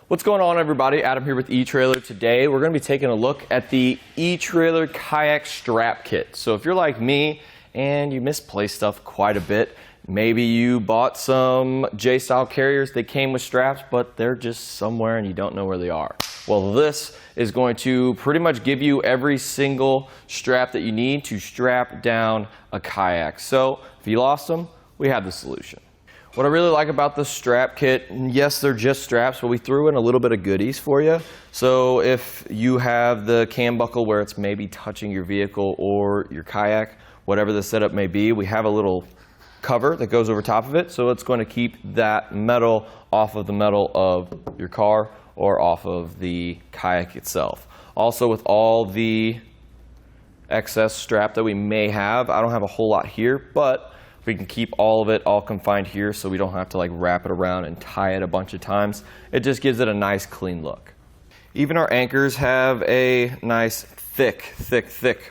What's going on, everybody? Adam here with eTrailer. Today we're going to be taking a look at the eTrailer Kayak strap kit. So if you're like me and you misplace stuff quite a bit, maybe you bought some J-style carriers, they came with straps, but they're just somewhere and you don't know where they are. Well, this is going to pretty much give you every single strap that you need to strap down a kayak. So if you lost them, we have the solution. What I really like about the strap kit, yes, they're just straps, but we threw in a little bit of goodies for you. So if you have the cam buckle where it's maybe touching your vehicle or your kayak, whatever the setup may be, we have a little cover that goes over top of it. So it's going to keep that metal off of the metal of your car or off of the kayak itself. Also, with all the excess strap that we may have, I don't have a whole lot here, but we can keep all of it all confined here so we don't have to like wrap it around and tie it a bunch of times. It just gives it a nice clean look. Even our anchors have a nice thick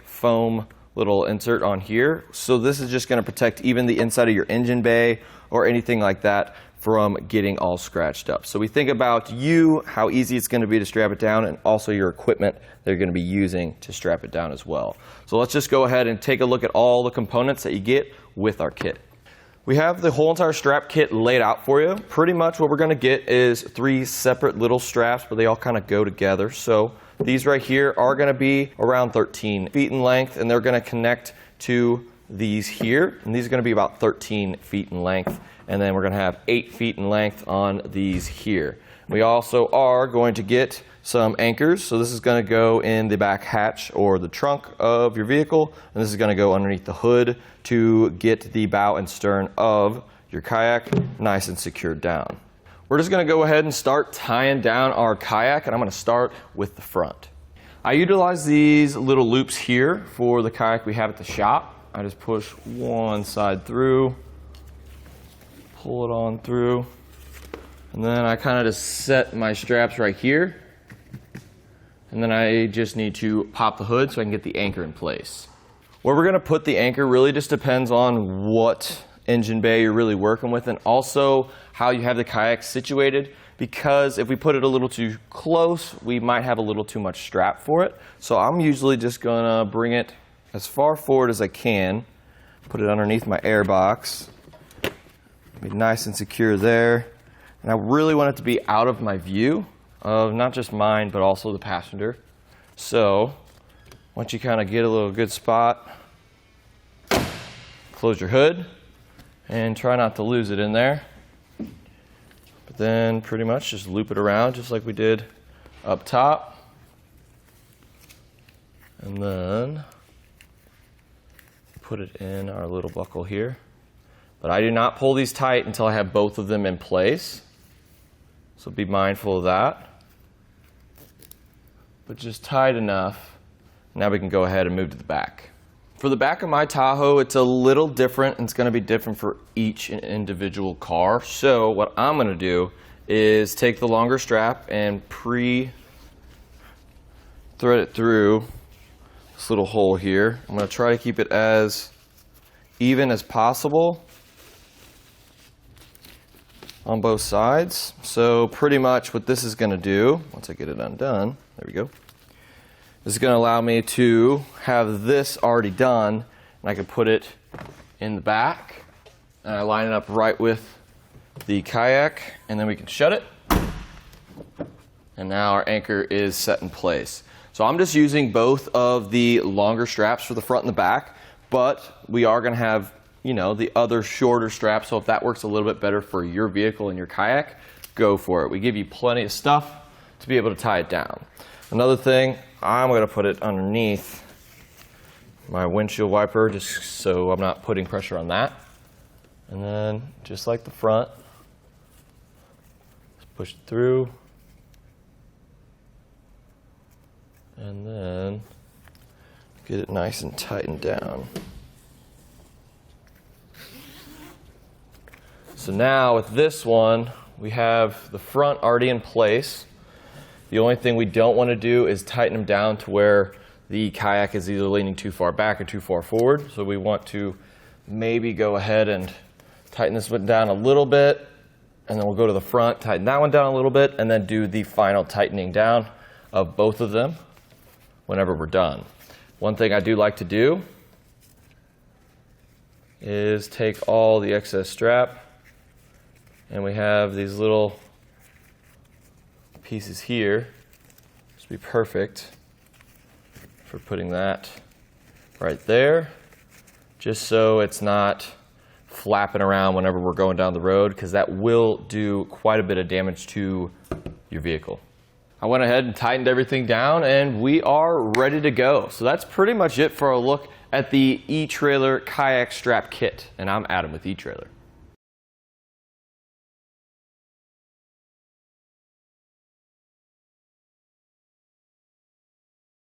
foam little insert on here. So this is just going to protect even the inside of your engine bay or anything like that from getting all scratched up. So we think about you, how easy it's going to be to strap it down, and also your equipment that you're going to be using to strap it down as well. So let's just go ahead and take a look at all the components that you get with our kit. We have the whole entire strap kit laid out for you. Pretty much what we're going to get is 3 separate little straps, but they all kind of go together. So these right here are going to be around 13 feet in length, and they're going to connect to these here, and these are going to be about 13 feet in length, and then we're going to have 8 feet in length on these here. We also are going to get some anchors, so this is going to go in the back hatch or the trunk of your vehicle, and this is going to go underneath the hood to get the bow and stern of your kayak nice and secured down. We're just going to go ahead and start tying down our kayak, and I'm going to start with the front. I utilize these little loops here for the kayak we have at the shop. I just push one side through, pull it on through, and then I kind of just set my straps right here. And then I just need to pop the hood so I can get the anchor in place. Where we're going to put the anchor really just depends on what engine bay you're really working with, and also how you have the kayak situated, because if we put it a little too close, we might have a little too much strap for it. So I'm usually just going to bring it as far forward as I can, put it underneath my air box, be nice and secure there. And I really want it to be out of my view of not just mine, but also the passenger. So once you kind of get a little good spot, close your hood and try not to lose it in there. But then pretty much just loop it around just like we did up top. And then put it in our little buckle here. But I do not pull these tight until I have both of them in place. So be mindful of that. But just tight enough. Now we can go ahead and move to the back. For the back of my Tahoe, it's a little different, and it's going to be different for each individual car. So what I'm going to do is take the longer strap and pre-thread it through this little hole here. I'm going to try to keep it as even as possible on both sides. So pretty much what this is going to do, once I get it undone, there we go, this is going to allow me to have this already done, and I can put it in the back, and I line it up right with the kayak, and then we can shut it, and now our anchor is set in place. So I'm just using both of the longer straps for the front and the back, but we are going to have, you know, the other shorter straps. So if that works a little bit better for your vehicle and your kayak, go for it. We give you plenty of stuff to be able to tie it down. Another thing, I'm going to put it underneath my windshield wiper just so I'm not putting pressure on that. And then just like the front, just push it through. And then get it nice and tightened down. So now with this one, we have the front already in place. The only thing we don't want to do is tighten them down to where the kayak is either leaning too far back or too far forward. So we want to maybe go ahead and tighten this one down a little bit And then we'll go to the front, tighten that one down a little bit, and then do the final tightening down of both of them whenever we're done. One thing I do like to do is take all the excess strap, and we have these little pieces here. This would be perfect for putting that right there, just so it's not flapping around whenever we're going down the road, because that will do quite a bit of damage to your vehicle. I went ahead and tightened everything down and we are ready to go. So that's pretty much it for a look at the eTrailer Kayak Strap Kit. And I'm Adam with eTrailer.